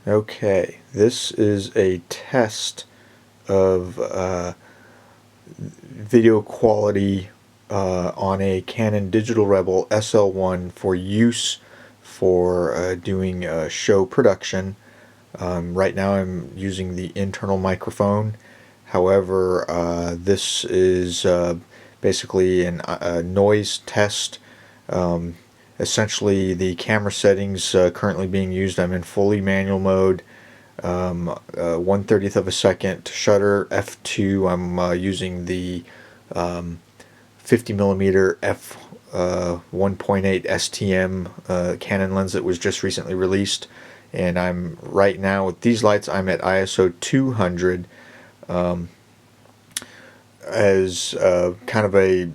Okay, this is a test of video quality on a Canon Digital Rebel SL1 for use for doing show production. Right now I'm using the internal microphone. However, this is basically a noise test. Um, Essentially, the camera settings currently being used, I'm in fully manual mode. 1/30th of a second shutter, f2. I'm using the 50 millimeter f 1.8 STM Canon lens that was just recently released, and I'm right now with these lights I'm at ISO 200 as kind of a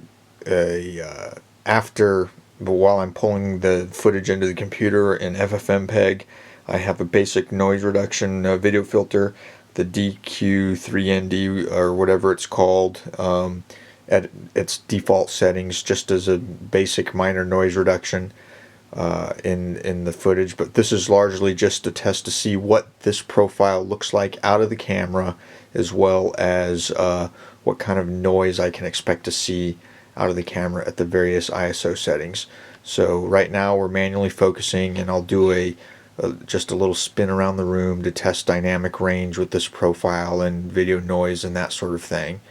after. But while I'm pulling the footage into the computer in FFmpeg, I have a basic noise reduction video filter, the DQ3ND or whatever it's called, at its default settings, just as a basic minor noise reduction in the footage. But this is largely just a test to see what this profile looks like out of the camera, as well as what kind of noise I can expect to see out of the camera at the various ISO settings. So right now we're manually focusing, and I'll do just a little spin around the room to test dynamic range with this profile and video noise and that sort of thing.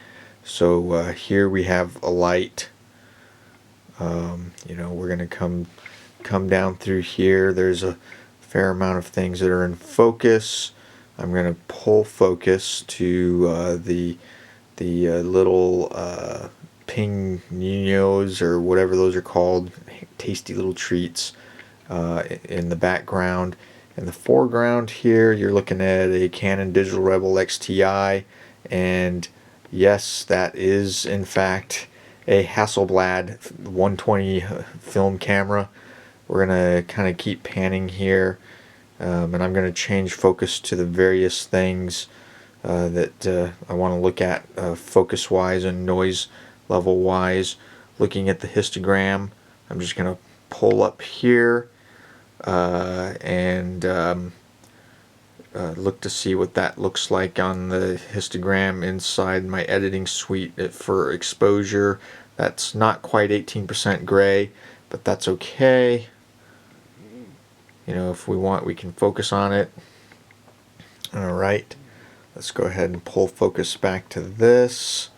So here we have a light. We're going to come down through here. There's a fair amount of things that are in focus. I'm going to pull focus to the little ping ninos or whatever those are called, tasty little treats in the background. In the foreground here, you're looking at a Canon Digital Rebel XTI, and yes, that is in fact a Hasselblad 120 film camera. We're gonna kind of keep panning here, and I'm gonna change focus to the various things that I want to look at focus wise and noise level wise. Looking at the histogram, I'm just going to pull up here and look to see what that looks like on the histogram inside my editing suite for exposure. That's not quite 18% gray, but that's okay. If we want, we can focus on it. Alright, let's go ahead and pull focus back to this.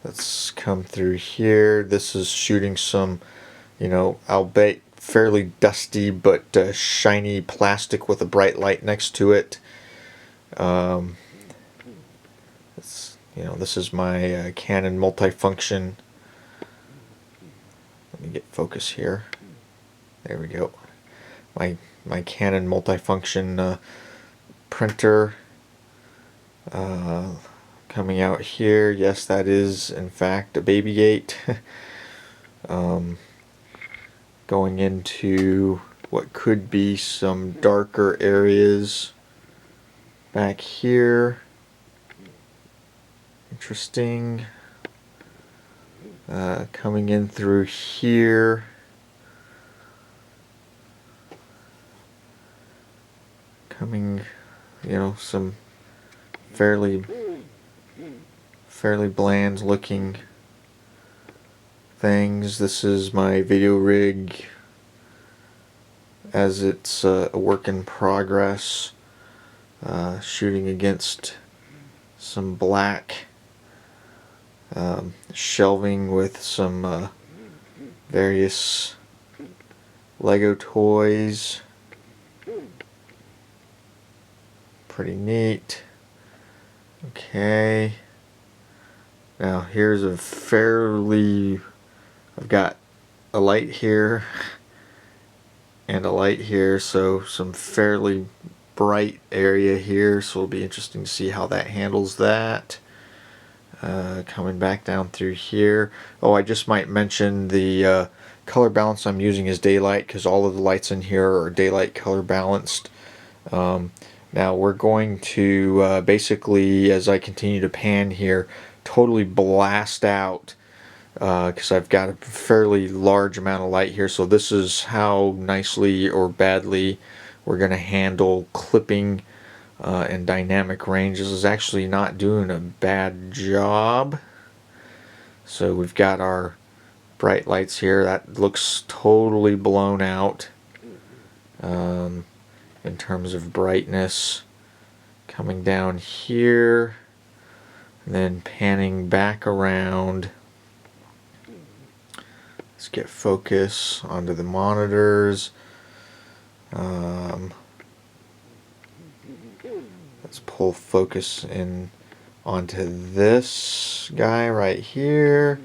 Let's come through here. This is shooting some, albeit fairly dusty but shiny plastic with a bright light next to it. This is my Canon multifunction. Let me get focus here. There we go. My Canon multifunction printer. Coming out here, yes, that is in fact a baby gate. Going into what could be some darker areas back here. Interesting. Coming in through here. Coming, some fairly bland looking things. This is my video rig as it's a work in progress, shooting against some black shelving with some various Lego toys. Pretty neat. Okay. Now here's I've got a light here and a light here, so some fairly bright area here, so it'll be interesting to see how that handles that. Coming back down through here. Oh, I just might mention the color balance I'm using is daylight, because all of the lights in here are daylight color balanced. Now we're going to basically, as I continue to pan here, totally blast out, because I've got a fairly large amount of light here. So this is how nicely or badly we're going to handle clipping and dynamic range. This is actually not doing a bad job. So we've got our bright lights here. That looks totally blown out in terms of brightness. Coming down here, and then panning back around. Let's get focus onto the monitors. Let's pull focus in onto this guy right here.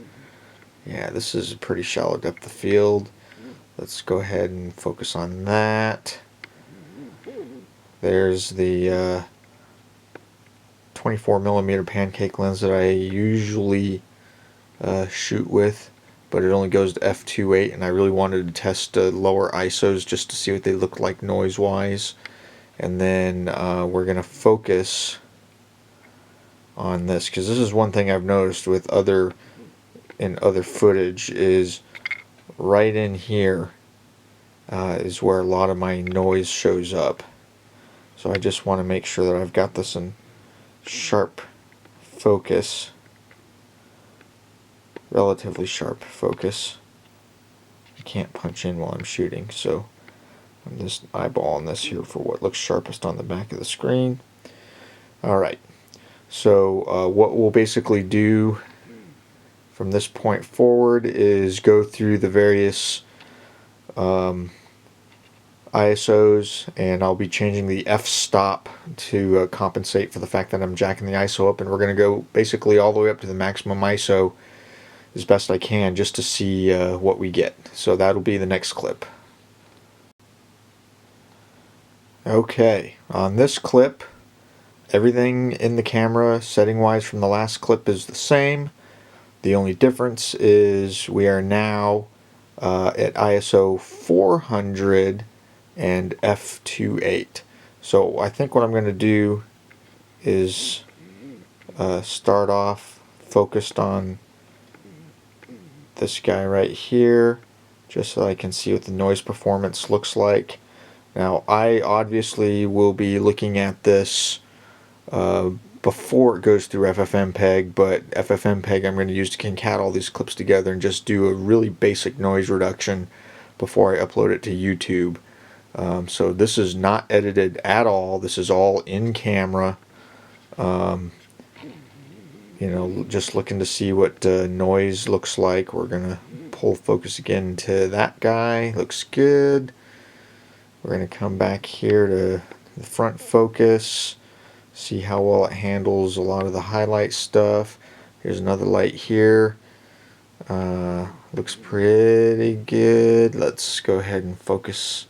Yeah, this is a pretty shallow depth of field. Let's go ahead and focus on that. There's the 24mm pancake lens that I usually shoot with, but it only goes to f2.8, and I really wanted to test lower ISOs just to see what they look like noise-wise. And then we're going to focus on this, because this is one thing I've noticed with other footage is right in here is where a lot of my noise shows up. So I just want to make sure that I've got this in sharp focus, relatively sharp focus. I can't punch in while I'm shooting, so I'm just eyeballing this here for what looks sharpest on the back of the screen. Alright, so what we'll basically do from this point forward is go through the various ISOs, and I'll be changing the f-stop to compensate for the fact that I'm jacking the ISO up, and we're going to go basically all the way up to the maximum ISO as best I can just to see what we get. So that'll be the next clip. Okay, on this clip, everything in the camera setting wise from the last clip is the same. The only difference is we are now at ISO 400 and f2.8. So I think what I'm going to do is start off focused on this guy right here, just so I can see what the noise performance looks like. Now I obviously will be looking at this before it goes through FFmpeg, but FFmpeg I'm going to use to concat all these clips together and just do a really basic noise reduction before I upload it to YouTube. So this is not edited at all. This is all in camera. You know, just looking to see what noise looks like. We're gonna pull focus again to that guy. Looks good. We're gonna come back here to the front focus. See how well it handles a lot of the highlight stuff. Here's another light here. Looks pretty good. Let's go ahead and focus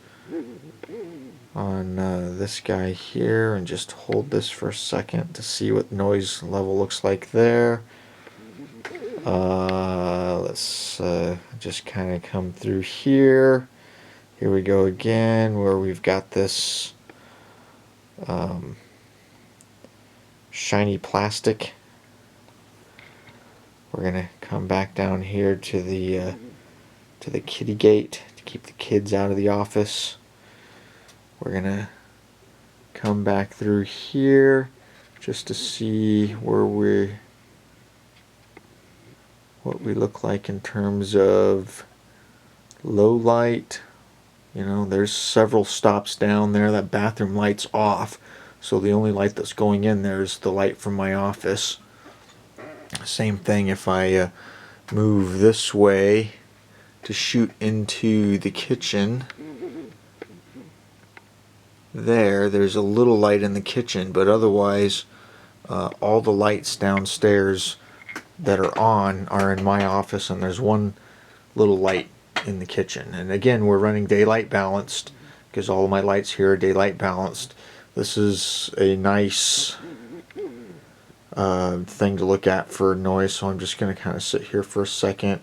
on this guy here and just hold this for a second to see what noise level looks like there. Let's just kind of come through here. Here we go again, where we've got this shiny plastic. We're gonna come back down here to the kitty gate to keep the kids out of the office. We're gonna come back through here just to see what we look like in terms of low light. You know, there's several stops down there. That bathroom light's off, so the only light that's going in there is the light from my office. Same thing if I move this way to shoot into the kitchen. There's a little light in the kitchen, but otherwise all the lights downstairs that are on are in my office, and there's one little light in the kitchen. And again, we're running daylight balanced because all of my lights here are daylight balanced. This is a nice thing to look at for noise, so I'm just going to kind of sit here for a second.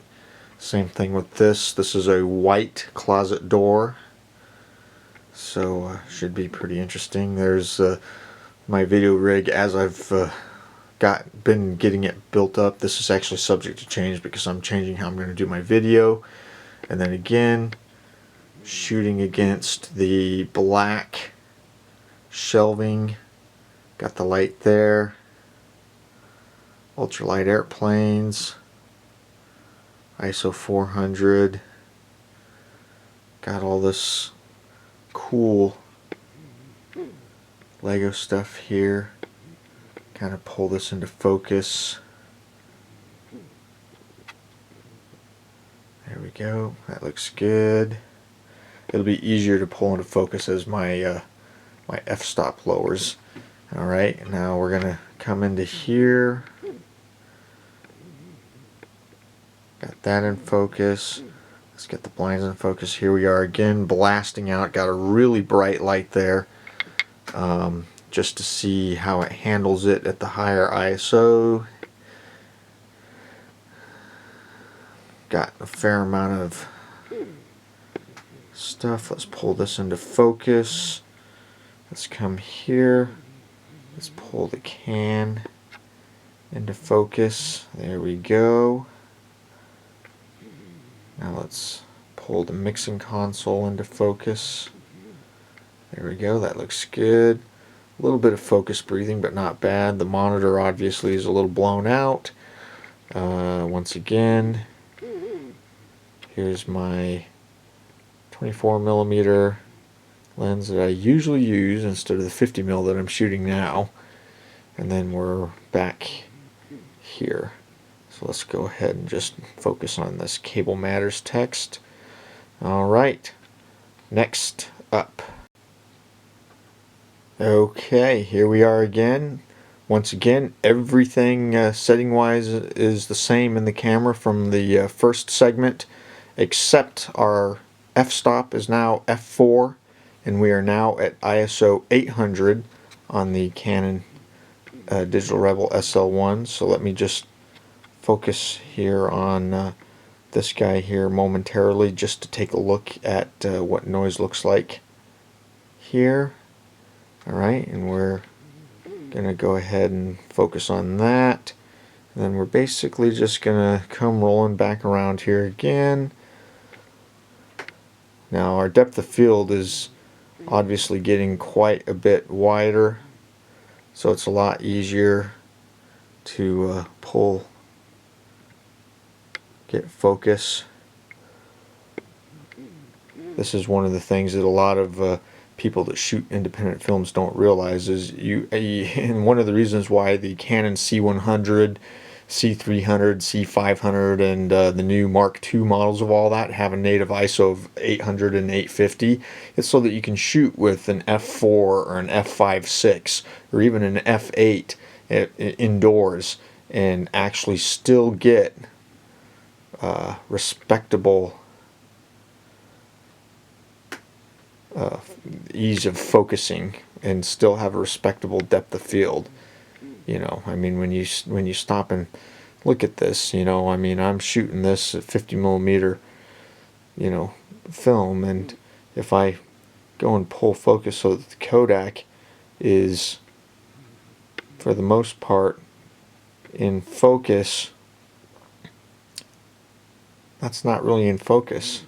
Same thing with this. This is a white closet door, so should be pretty interesting. There's my video rig as I've been getting it built up. This is actually subject to change because I'm changing how I'm going to do my video. And then again, shooting against the black shelving. Got the light there. Ultralight airplanes. ISO 400. Got all this cool Lego stuff here. Kind of pull this into focus. There we go. That looks good. It'll be easier to pull into focus as my my f-stop lowers. Alright, now we're going to come into here. Got that in focus. Let's get the blinds in focus. Here we are again, blasting out. Got a really bright light there. Just to see how it handles it at the higher ISO. Got a fair amount of stuff. Let's pull this into focus. Let's come here. Let's pull the can into focus. There we go. Now let's pull the mixing console into focus. There we go. That looks good. A little bit of focus breathing, but not bad. The monitor obviously is a little blown out. Once again, here's my 24mm lens that I usually use instead of the 50mm that I'm shooting now. And then we're back here. So let's go ahead and just focus on this Cable Matters text. Alright, next up. Okay, here we are again. Once again, everything setting wise is the same in the camera from the first segment, except our f-stop is now f4, and we are now at ISO 800 on the Canon Digital Rebel SL1. So let me just focus here on this guy here momentarily, just to take a look at what noise looks like here. Alright, and we're going to go ahead and focus on that. And then we're basically just going to come rolling back around here again. Now our depth of field is obviously getting quite a bit wider, so it's a lot easier to get focus. This is one of the things that a lot of people that shoot independent films don't realize is and one of the reasons why the Canon C100, C300, C500, and the new Mark II models of all that have a native ISO of 800 and 850. It's so that you can shoot with an f4 or an f5.6 or even an f8 indoors and actually still get respectable ease of focusing and still have a respectable depth of field. You know, I mean, when you stop and look at this, you know, I mean, I'm shooting this at 50mm, you know, film, and if I go and pull focus so that the Kodak is, for the most part, in focus, that's not really in focus.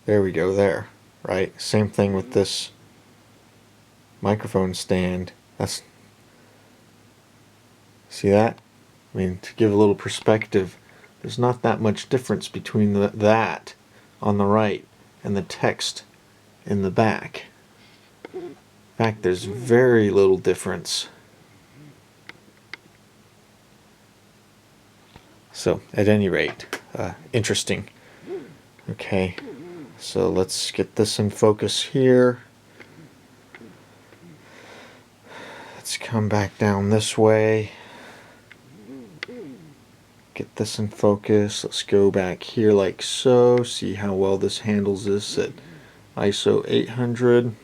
There we go, there. Right? Same thing with this microphone stand. See that? I mean, to give a little perspective, there's not that much difference between that on the right and the text in the back. In fact, there's very little difference. So, at any rate, interesting. Okay. So let's get this in focus here. Let's come back down this way. Get this in focus. Let's go back here like so. See how well this handles this at ISO 800.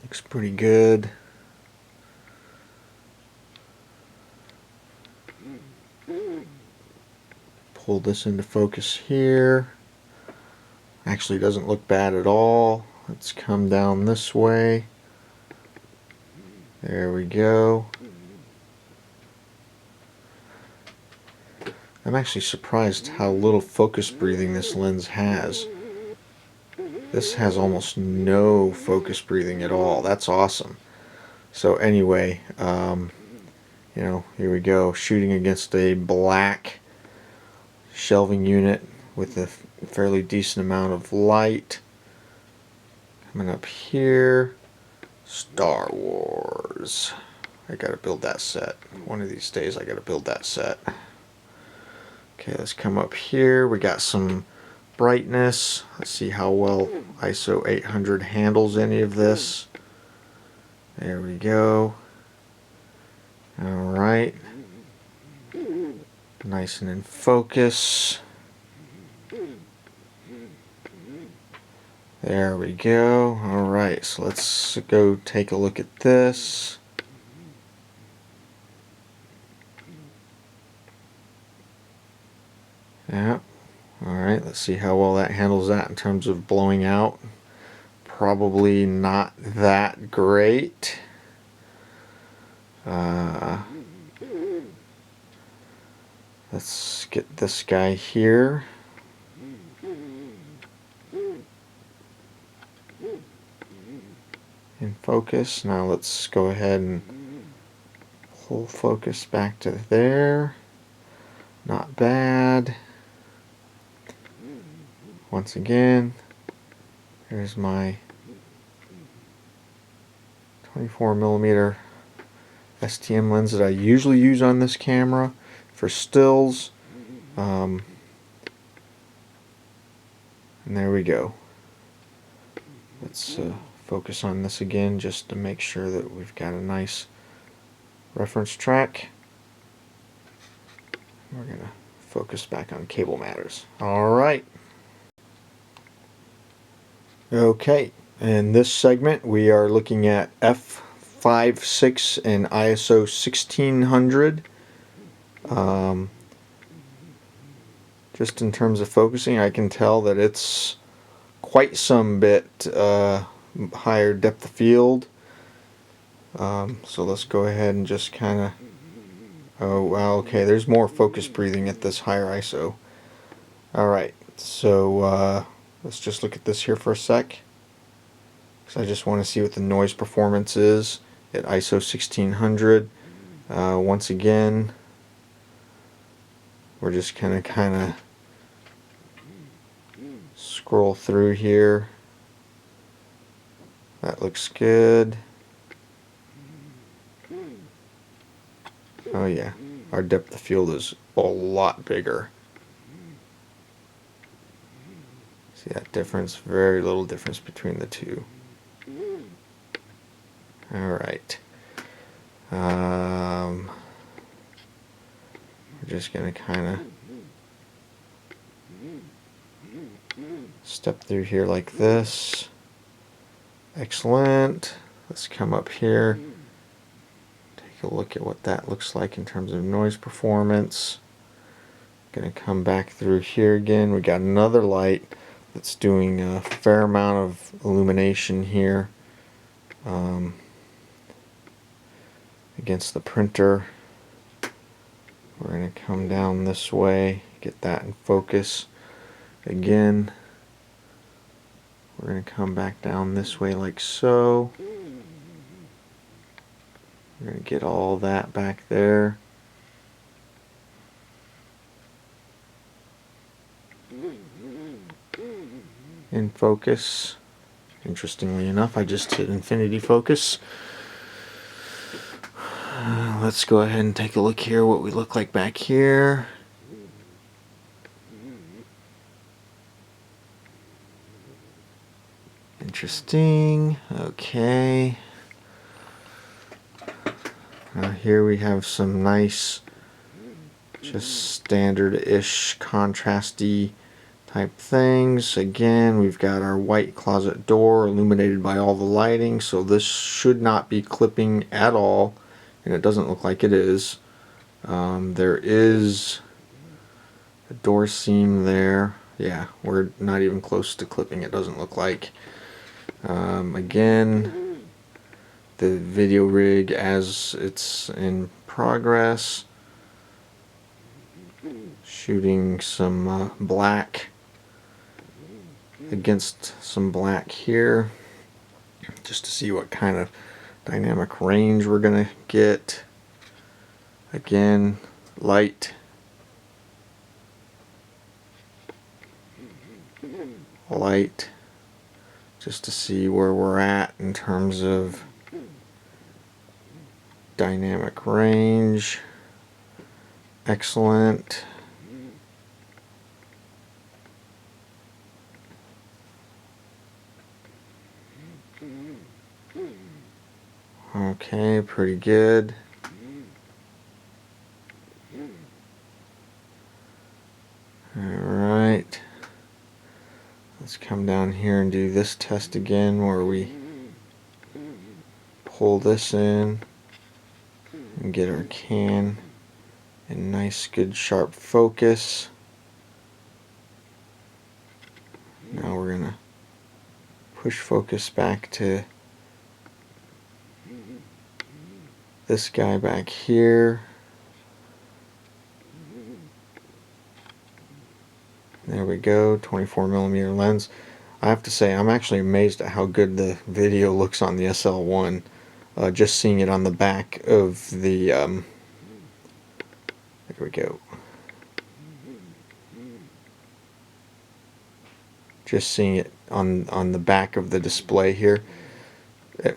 Looks pretty good. Pull this into focus here. Actually doesn't look bad at all. Let's come down this way. There we go. I'm actually surprised how little focus breathing this lens has. This has almost no focus breathing at all. That's awesome. So anyway, you know, here we go, shooting against a black shelving unit with a fairly decent amount of light. Coming up here, Star Wars. I gotta build that set. One of these days I gotta build that set. Okay, let's come up here. We got some brightness. Let's see how well ISO 800 handles any of this. There we go. Alright. Nice and in focus. There we go. Alright, so let's go take a look at this. Yeah. Alright, let's see how well that handles that in terms of blowing out. Probably not that great. Let's get this guy here. In focus. Now let's go ahead and pull focus back to there. Not bad. Once again, here's my 24mm STM lens that I usually use on this camera for stills. And there we go. Let's focus on this again just to make sure that we've got a nice reference track. We're going to focus back on cable matters. Alright. Okay, in this segment we are looking at f/5.6 and ISO 1600. Just in terms of focusing, I can tell that it's quite some bit higher depth of field. So let's go ahead and just kind of, oh wow, okay, there's more focus breathing at this higher ISO. Alright, so let's just look at this here for a sec, because I just want to see what the noise performance is at ISO 1600. Once again, we're just kind of scroll through here. That looks good. Oh yeah, our depth of field is a lot bigger. See that difference? Very little difference between the two. Alright. We're just going to kind of step through here like this. Excellent. Let's come up here. Take a look at what that looks like in terms of noise performance. Going to come back through here again. We got another light that's doing a fair amount of illumination here against the printer. We're going to come down this way, get that in focus again. We're going to come back down this way like so. We're going to get all that back there. In focus. Interestingly enough, I just hit infinity focus. Let's go ahead and take a look here what we look like back here. Interesting. Okay. Now here we have some nice, just standard-ish, contrasty type things. Again, we've got our white closet door illuminated by all the lighting, so this should not be clipping at all, and it doesn't look like it is. There is a door seam there. Yeah, we're not even close to clipping, it doesn't look like. Again, the video rig as it's in progress shooting some black against some black here, just to see what kind of dynamic range we're going to get. Again, light, light, just to see where we're at in terms of dynamic range. Excellent. Okay, pretty good. Alright. Let's come down here and do this test again where we pull this in and get our can in nice, good, sharp focus. Now we're going to push focus back to this guy back here. There we go, 24mm lens. I have to say, I'm actually amazed at how good the video looks on the SL1. Just seeing it on the back of the, there we go. Just seeing it on the back of the display here.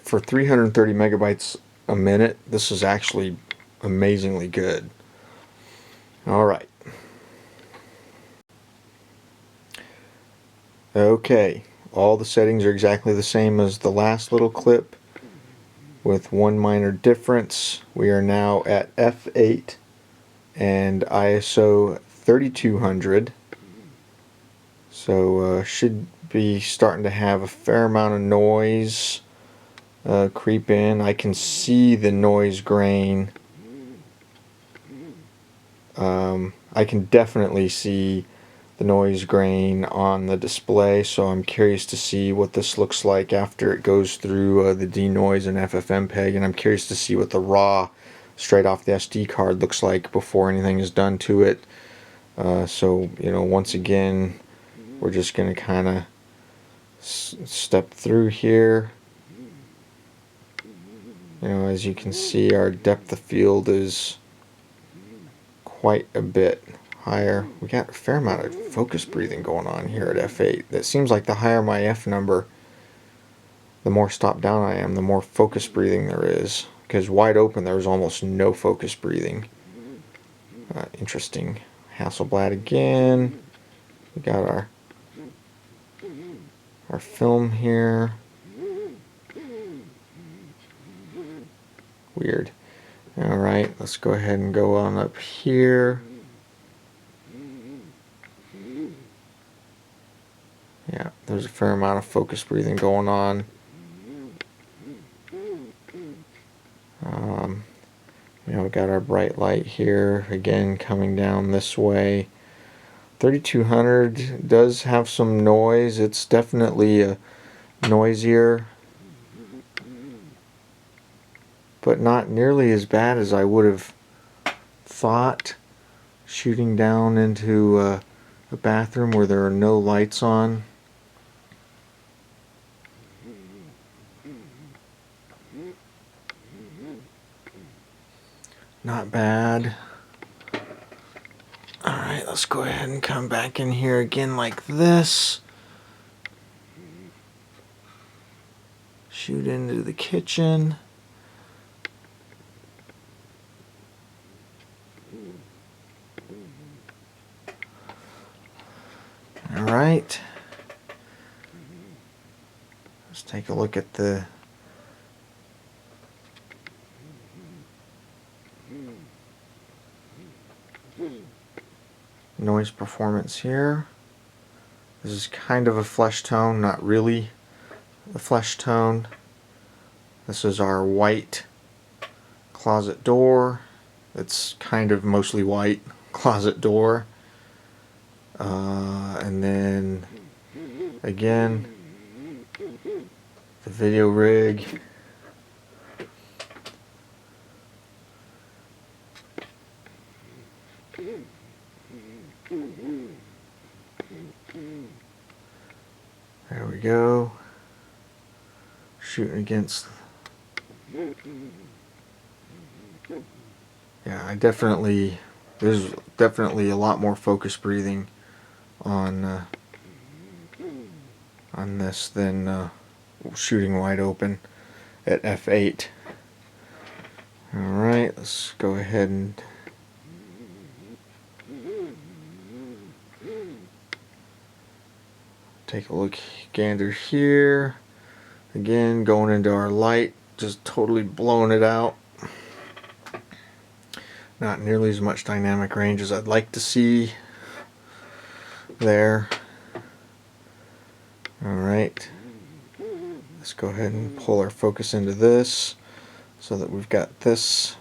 For 330 megabytes a minute, this is actually amazingly good. Alright. Okay, all the settings are exactly the same as the last little clip, with one minor difference. We are now at f8 and ISO 3200, so should be starting to have a fair amount of noise creep in. I can see the noise grain. I can definitely see the noise grain on the display, so I'm curious to see what this looks like after it goes through the denoise and FFmpeg, and I'm curious to see what the raw straight off the SD card looks like before anything is done to it. So, you know, once again, we're just going to kind of step through here. You know, as you can see, our depth of field is quite a bit higher. We got a fair amount of focus breathing going on here at f8. It seems like the higher my f number, the more stopped down I am, the more focus breathing there is. Because wide open, there's almost no focus breathing. Interesting. Hasselblad again. We got our film here. Weird. Alright, let's go ahead and go on up here. Yeah, there's a fair amount of focus breathing going on. You know, we got our bright light here, again coming down this way. 3200 does have some noise. It's definitely noisier, but not nearly as bad as I would have thought. Shooting down into a bathroom where there are no lights on. Not bad. Alright, let's go ahead and come back in here again like this. Shoot into the kitchen. Alright. Let's take a look at the noise performance here. This is kind of a flesh tone, not really a flesh tone. This is our white closet door. It's kind of mostly white closet door. And then again, the video rig. There we go. Shooting against. Yeah, there's definitely a lot more focus breathing on this than shooting wide open at f8. Alright, let's go ahead and take a look, gander here. Again, going into our light, just totally blowing it out. Not nearly as much dynamic range as I'd like to see there. Alright, let's go ahead and pull our focus into this so that we've got this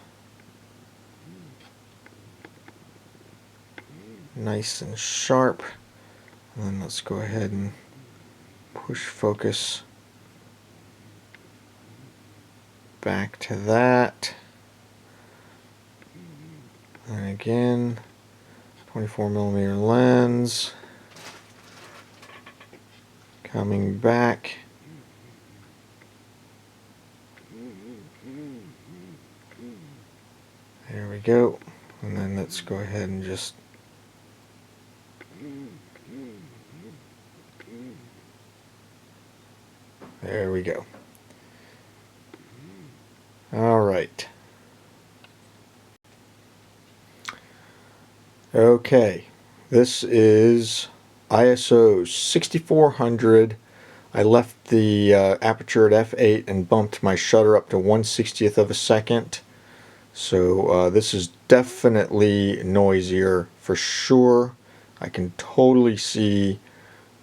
nice and sharp. And then let's go ahead and push focus back to that. And again, 24mm lens, coming back. There we go. And then let's go ahead and just there we go. All right. Okay, this is ISO 6400. I left the aperture at f8 and bumped my shutter up to 1/60th of a second. So this is definitely noisier for sure. I can totally see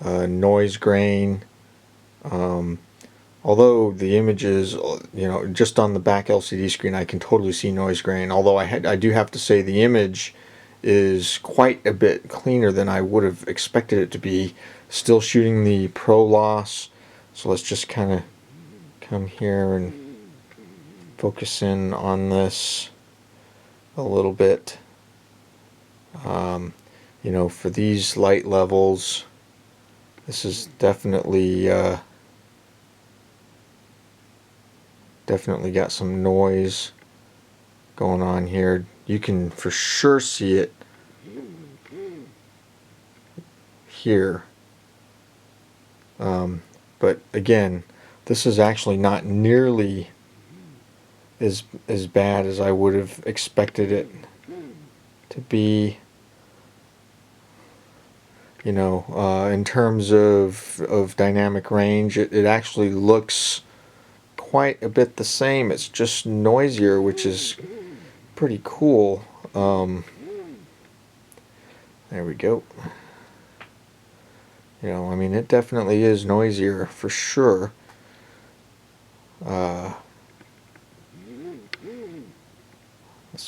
noise grain. Although the images, just on the back LCD screen, I can totally see noise grain. Although I do have to say the image is quite a bit cleaner than I would have expected it to be. Still shooting the Pro loss, so let's just kind of come here and focus in on this a little bit. For these light levels, this is definitely got some noise going on here. You can for sure see it here. But again, this is actually not nearly as bad as I would have expected it to be. In terms of dynamic range, it actually looks quite a bit the same. It's just noisier, which is pretty cool. There we go. It definitely is noisier for sure. Let's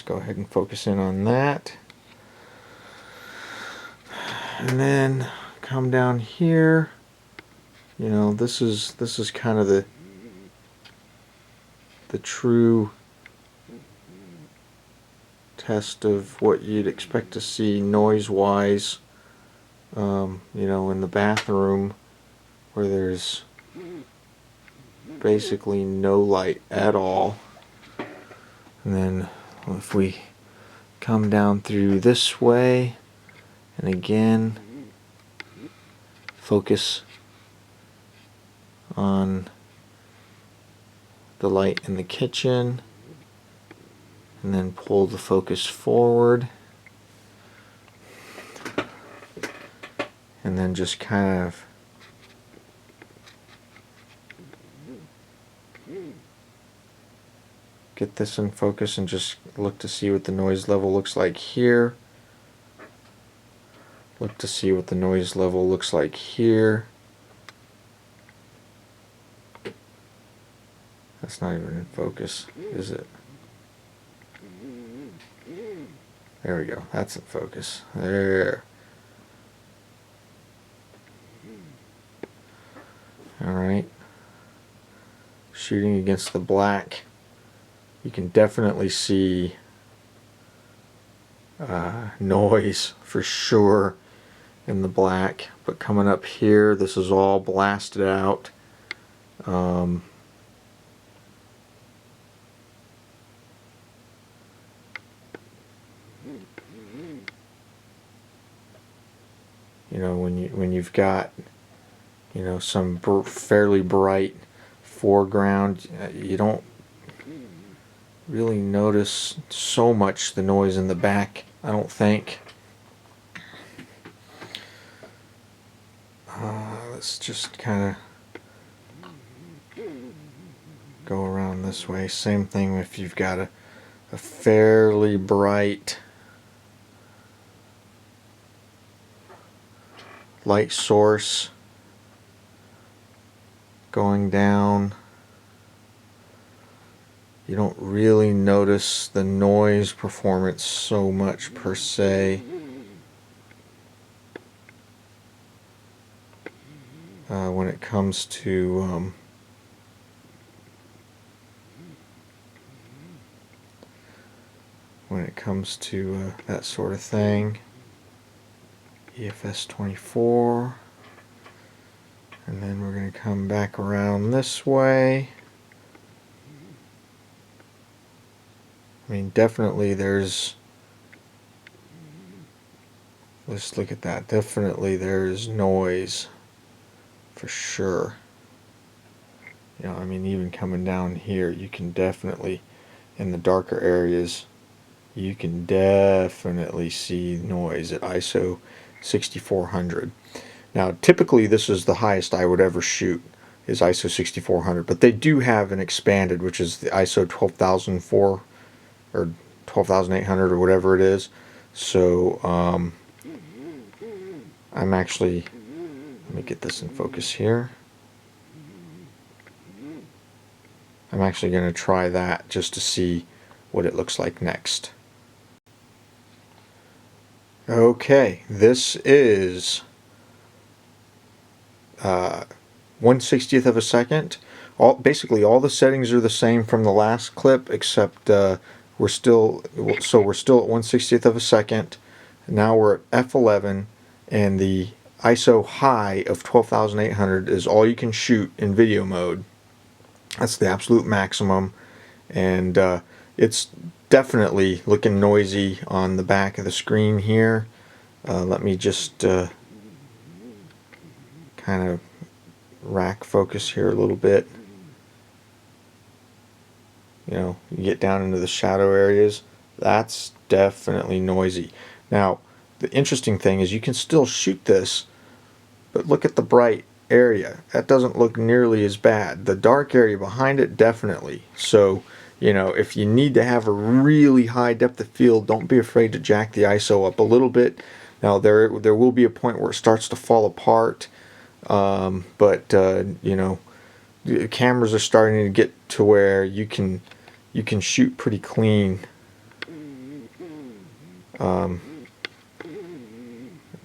go ahead and focus in on that. And then come down here. This is kind of the true test of what you'd expect to see noise-wise. In the bathroom where there's basically no light at all. And then if we come down through this way, and again focus on the light in the kitchen, and then pull the focus forward, and then just kind of get this in focus and just look to see what the noise level looks like here. Look to see what the noise level looks like here. That's not even in focus, is it? There we go. That's in focus. There. Alright. Shooting against the black. You can definitely see noise for sure in the black, but coming up here, this is all blasted out. You know, when you've got, you know, some fairly bright foreground, you don't really notice so much the noise in the back, I don't think. Let's just kind of go around this way. Same thing if you've got a fairly bright light source going down. You don't really notice the noise performance so much per se. When it comes to that sort of thing. EFS 24, and then we're going to come back around this way. I mean, definitely there's, let's look at that, definitely there's noise for sure. You know, I mean, even coming down here, you can definitely, in the darker areas, you can definitely see noise at ISO 6400. Now, typically this is the highest I would ever shoot, is ISO 6400, but they do have an expanded, which is the ISO 12004 or 12800 or whatever it is. So I'm actually, let me get this in focus here. I'm actually going to try that just to see what it looks like next. Okay, this is 1/60th of a second. Basically all the settings are the same from the last clip, except we're still at 1/60th of a second. Now we're at f11, and the ISO high of 12,800 is all you can shoot in video mode. That's the absolute maximum, and it's definitely looking noisy on the back of the screen here. Let me just kind of rack focus here a little bit. You know, you get down into the shadow areas, that's definitely noisy. Now, the interesting thing is you can still shoot this, but look at the bright area. That doesn't look nearly as bad. The dark area behind it, definitely. So, you know, if you need to have a really high depth of field, don't be afraid to jack the ISO up a little bit. Now, there will be a point where it starts to fall apart, but you know, the cameras are starting to get to where you can shoot pretty clean. Let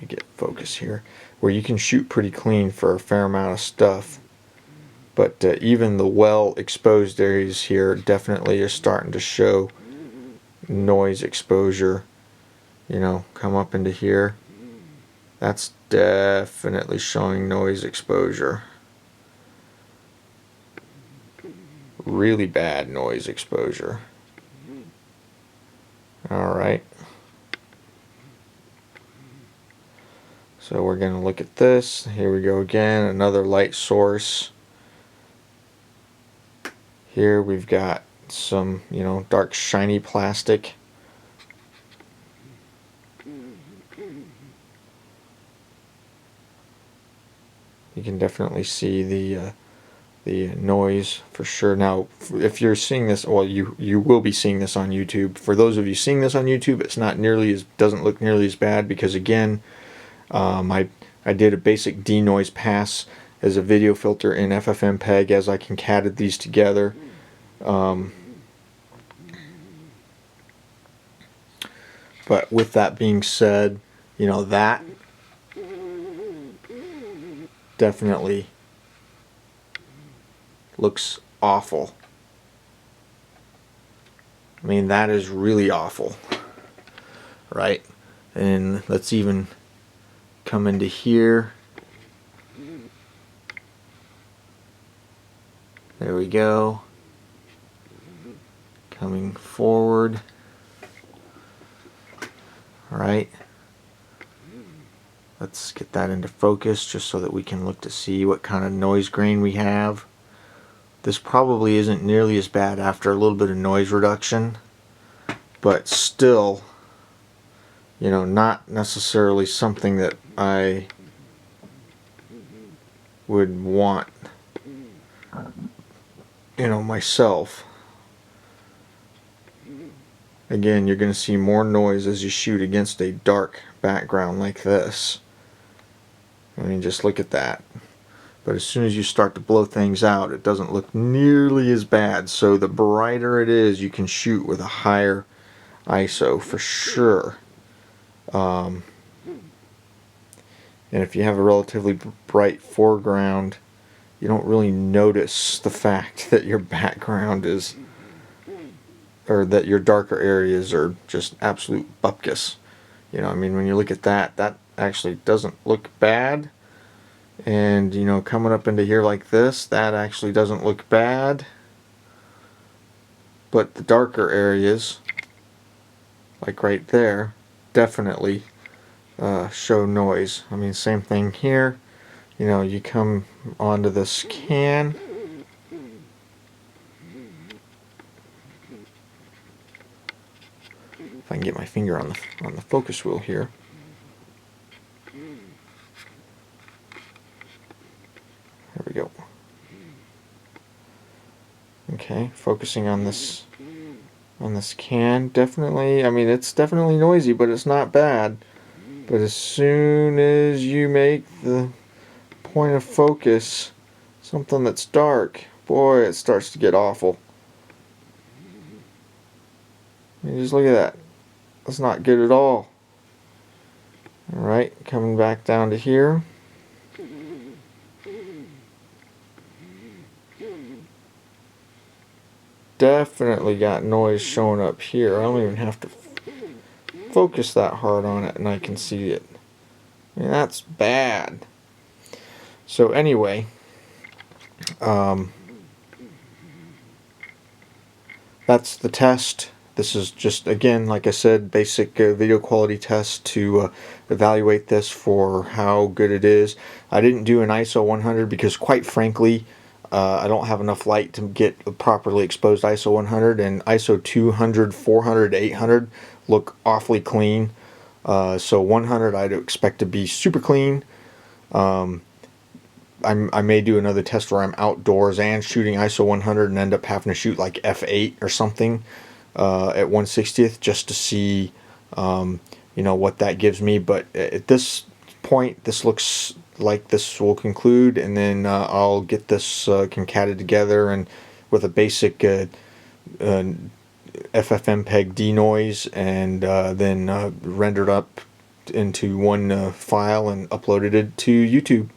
me get focus here, where you can shoot pretty clean for a fair amount of stuff. But even the well exposed areas here definitely are starting to show noise exposure. You know, come up into here, that's definitely showing noise exposure. Really bad noise exposure. Alright. So we're going to look at this. Here we go again, another light source. Here we've got some, you know, dark shiny plastic. You can definitely see the noise for sure. Now, if you're seeing this, well, you will be seeing this on YouTube. For those of you seeing this on YouTube, it's not nearly as, doesn't look nearly as bad, because again, I did a basic denoise pass as a video filter in FFmpeg as I concatenated these together. But with that being said, you know, that definitely looks awful. I mean, that is really awful, right? And let's even come into here. There we go. Coming forward. Alright. Let's get that into focus just so that we can look to see what kind of noise grain we have. This probably isn't nearly as bad after a little bit of noise reduction, but still, you know, not necessarily something that I would want, you know, myself. Again, you're going to see more noise as you shoot against a dark background like this. I mean, just look at that. But as soon as you start to blow things out, it doesn't look nearly as bad. So the brighter it is, you can shoot with a higher ISO for sure. And if you have a relatively bright foreground, you don't really notice the fact that your background is, or that your darker areas are just absolute bupkis. You know, I mean, when you look at that, that actually doesn't look bad. And, you know, coming up into here like this, that actually doesn't look bad. But the darker areas, like right there, definitely show noise. I mean, same thing here. You know, you come onto this can. If I can get my finger on the focus wheel here. There we go. Okay, focusing on this can. Definitely, I mean, it's definitely noisy, but it's not bad. But as soon as you make the point of focus something that's dark, boy, it starts to get awful. I mean, just look at that. That's not good at all. Alright, coming back down to here. Definitely got noise showing up here. I don't even have to focus that hard on it and I can see it. I mean, that's bad. So anyway, that's the test. This is just, again, like I said, basic video quality test to evaluate this for how good it is. I didn't do an ISO 100 because, quite frankly, I don't have enough light to get a properly exposed ISO 100, and ISO 200, 400, 800 look awfully clean. So 100 I'd expect to be super clean. I may do another test where I'm outdoors and shooting ISO 100 and end up having to shoot like f8 or something at 1/60th just to see you know, what that gives me. But at this point, this looks like this will conclude, and then I'll get this concatenated together and with a basic FFmpeg denoise, and then rendered up into one file and uploaded it to YouTube.